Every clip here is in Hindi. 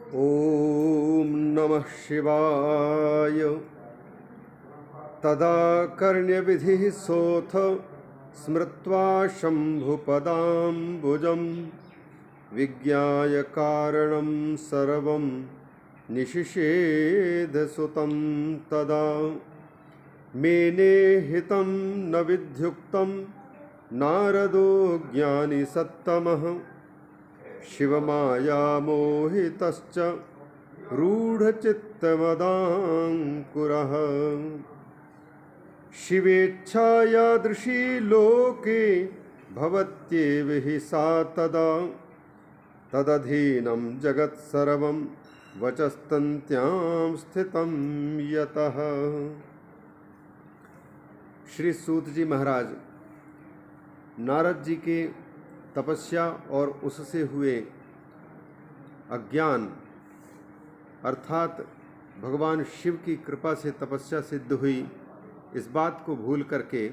ॐ नमः शिवाय। तदा कर्ण्यविधिः सोऽथ स्मृत्वा शम्भुपदाम्बुजं विज्ञाय कारणं सर्वं निशिषेधसुतं तदा। मेने हितं न विद्युक्तं नारदो ज्ञानिसत्तमः शिवमायामोहितश्च रूढचित्तमदाङ्कुरः। शिवेच्छायादृशी लोके भवत्येव हि सा तदा तदधीनं जगत्सर्वं वचस्तन्त्यां स्थितं यतः। श्री सूत जी महाराज नारद जी के तपस्या और उससे हुए अज्ञान अर्थात भगवान शिव की कृपा से तपस्या सिद्ध हुई, इस बात को भूल करके,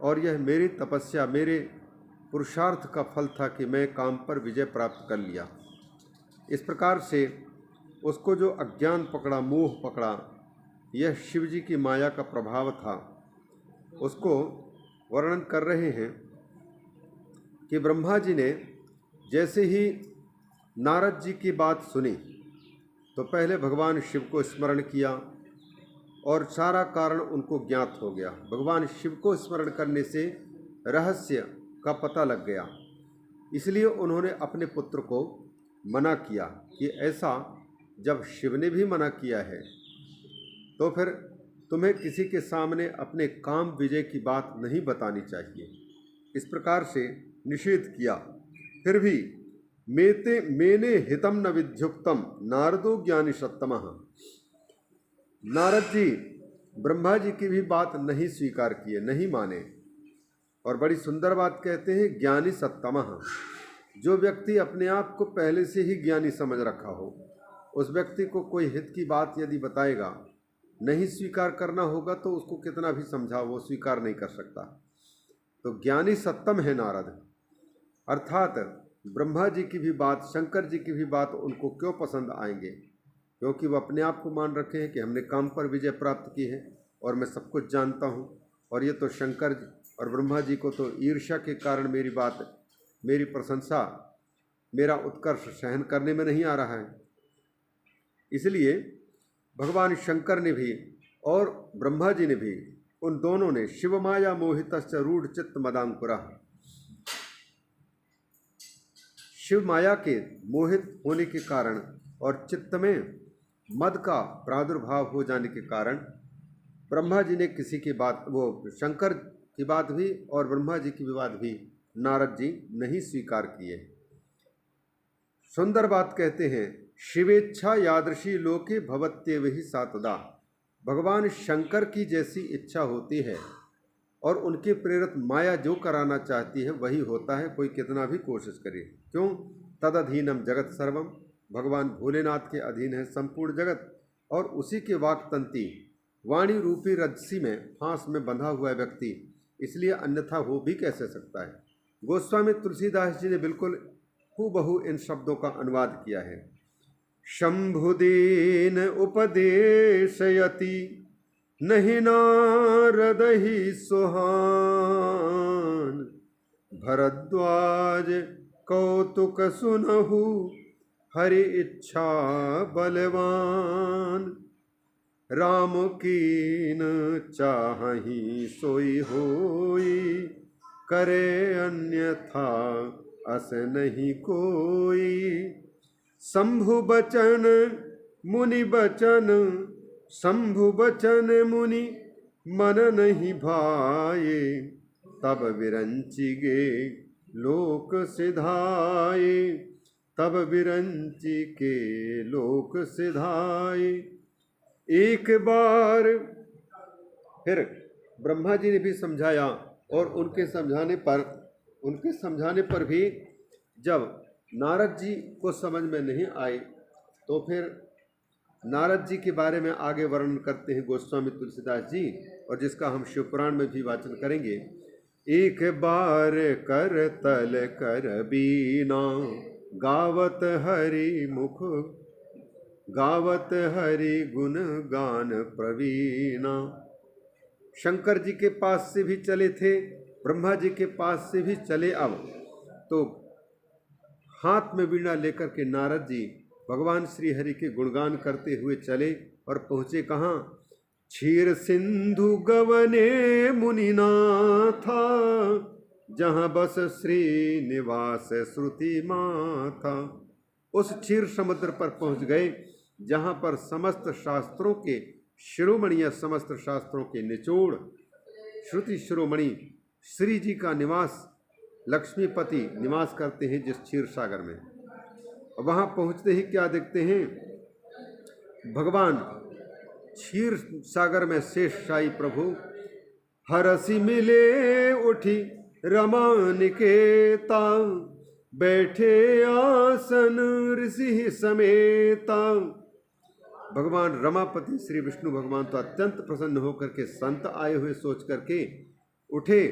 और यह मेरी तपस्या मेरे पुरुषार्थ का फल था कि मैं काम पर विजय प्राप्त कर लिया। इस प्रकार से उसको जो अज्ञान पकड़ा, मोह पकड़ा, यह शिव जी की माया का प्रभाव था। उसको वर्णन कर रहे हैं कि ब्रह्मा जी ने जैसे ही नारद जी की बात सुनी तो पहले भगवान शिव को स्मरण किया और सारा कारण उनको ज्ञात हो गया। भगवान शिव को स्मरण करने से रहस्य का पता लग गया, इसलिए उन्होंने अपने पुत्र को मना किया कि ऐसा जब शिव ने भी मना किया है तो फिर तुम्हें किसी के सामने अपने काम विजय की बात नहीं बतानी चाहिए। इस प्रकार से निषेध किया। फिर भी मेने हितम न विद्युक्तम नारदो ज्ञानी सत्तमः। नारद जी ब्रह्मा जी की भी बात नहीं स्वीकार किए, नहीं माने, और बड़ी सुंदर बात कहते हैं, ज्ञानी सत्तमः। जो व्यक्ति अपने आप को पहले से ही ज्ञानी समझ रखा हो, उस व्यक्ति को कोई हित की बात यदि बताएगा, नहीं स्वीकार करना होगा तो उसको कितना भी समझाओ वो स्वीकार नहीं कर सकता। तो ज्ञानी सत्तम है नारद, अर्थात ब्रह्मा जी की भी बात, शंकर जी की भी बात उनको क्यों पसंद आएंगे? क्योंकि वो अपने आप को मान रखे हैं कि हमने काम पर विजय प्राप्त की है और मैं सब कुछ जानता हूँ। और ये तो शंकर जी और ब्रह्मा जी को तो ईर्ष्या के कारण मेरी बात, मेरी प्रशंसा, मेरा उत्कर्ष सहन करने में नहीं आ रहा है। इसलिए भगवान शंकर ने भी और ब्रह्मा जी ने भी, उन दोनों ने शिव माया मोहितश्च रूढ़ चित्त मदांकुरः, शिव माया के मोहित होने के कारण और चित्त में मद का प्रादुर्भाव हो जाने के कारण ब्रह्मा जी ने किसी की बात, वो शंकर की बात भी और ब्रह्मा जी की बात भी नारद जी नहीं स्वीकार किए। सुंदर बात कहते हैं, शिवेच्छा यादृशी लोके भवत्येव हि सा तदा। भगवान शंकर की जैसी इच्छा होती है और उनके प्रेरित माया जो कराना चाहती है वही होता है, कोई कितना भी कोशिश करे। क्यों? तदधीनम जगत सर्वम, भगवान भोलेनाथ के अधीन है संपूर्ण जगत, और उसी के वाक्तंती वाणी रूपी रज्सी में, फांस में बंधा हुआ व्यक्ति, इसलिए अन्यथा हो भी कैसे सकता है। गोस्वामी तुलसीदास जी ने बिल्कुल हूबहू इन शब्दों का अनुवाद किया है। शंभुदीन उपदेशयति नहीं नारद ही सुहान, भरद्वाज कौतुक सुनहु हरि इच्छा बलवान, राम कीन चाहि सोई होई, करे अन्यथा अस नहीं कोई। शंभु बचन मुनि बचन, शंभु बचन मुनि मन नहीं भाए, तब विरंचि गे लोक सिधाए, तब विरंचि के लोक सिधाए। एक बार फिर ब्रह्मा जी ने भी समझाया और उनके समझाने पर भी जब नारद जी को समझ में नहीं आए तो फिर नारद जी के बारे में आगे वर्णन करते हैं गोस्वामी तुलसीदास जी, और जिसका हम शिवपुराण में भी वाचन करेंगे। एक बार कर तल कर बीना, गावत हरि मुख गावत हरि गुण गान प्रवीणा। शंकर जी के पास से भी चले थे, ब्रह्मा जी के पास से भी चले। अब तो हाथ में वीणा लेकर के नारद जी भगवान श्री हरि के गुणगान करते हुए चले और पहुँचे कहाँ? क्षीर सिंधु गवने मुनिनाथा, जहाँ बस श्री निवास श्रुति माथा। उस क्षीर समुद्र पर पहुँच गए जहाँ पर समस्त शास्त्रों के शिरोमणि या समस्त शास्त्रों के निचोड़ श्रुति शिरोमणि श्री जी का निवास, लक्ष्मीपति निवास करते हैं जिस क्षीर सागर में। वहाँ पहुँचते ही क्या देखते हैं? भगवान क्षीर सागर में शेषशायी प्रभु हरसि मिले उठी रमा निकेता, बैठे आसन ऋषि समेता। भगवान रमापति श्री विष्णु भगवान तो अत्यंत प्रसन्न होकर के संत आए हुए सोच करके उठे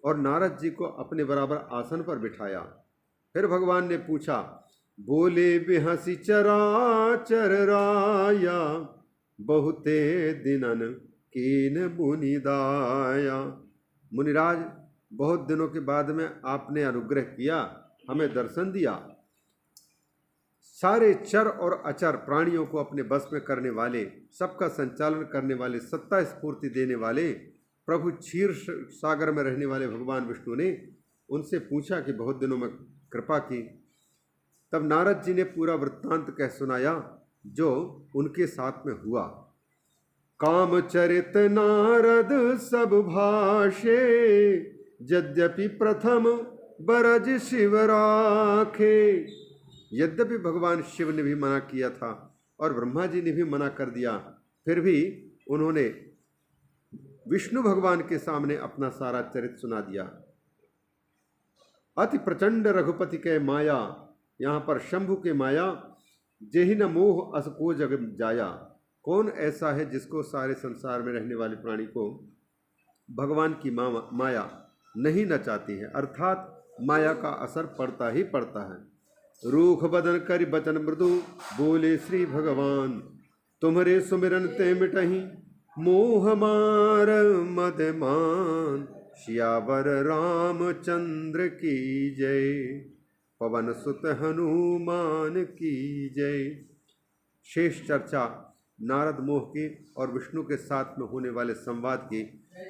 और नारद जी को अपने बराबर आसन पर बिठाया। फिर भगवान ने पूछा, बोले बिहसी चराचर राया, बहुते दिनन कीन मुनिदाया। मुनिराज, बहुत दिनों के बाद में आपने अनुग्रह किया, हमें दर्शन दिया। सारे चर और अचर प्राणियों को अपने बस में करने वाले, सबका संचालन करने वाले, सत्ता स्फूर्ति देने वाले प्रभु क्षीर सागर में रहने वाले भगवान विष्णु ने उनसे पूछा कि बहुत दिनों में कृपा की। तब नारद जी ने पूरा वृत्तांत कह सुनाया जो उनके साथ में हुआ। कामचरित नारद सब भाषे, यद्यपि प्रथम बरज शिव राखे। यद्यपि भगवान शिव ने भी मना किया था और ब्रह्मा जी ने भी मना कर दिया, फिर भी उन्होंने विष्णु भगवान के सामने अपना सारा चरित्र सुना दिया। अति प्रचंड रघुपति के माया, यहाँ पर शंभु के माया, जेहि न मोह अस को जग जाया। कौन ऐसा है जिसको सारे संसार में रहने वाले प्राणी को भगवान की माया नहीं नचाती है, अर्थात माया का असर पड़ता ही पड़ता है। रूख बदन करि बचन मृदु, बोले श्री भगवान, तुम्हारे सुमिरन ते मिटहि मोह मार मदमान। श्यावर रामचंद्र की जय, पवन सुत हनुमान की जय। शेष चर्चा नारद मोह की और विष्णु के साथ में होने वाले संवाद की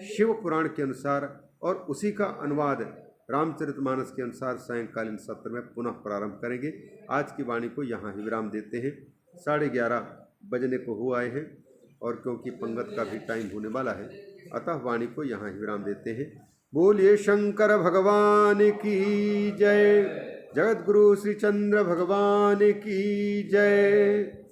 शिव पुराण के अनुसार और उसी का अनुवाद रामचरितमानस के अनुसार सायंकालीन सत्र में पुनः प्रारंभ करेंगे। आज की वाणी को यहाँ ही विराम देते हैं। 11:30 बजने को हो आए हैं और क्योंकि पंगत का भी टाइम होने वाला है, अतः वाणी को यहाँ ही विराम देते हैं। बोलिए शंकर भगवान की जय, जगत गुरु श्री चंद्र भगवान की जय।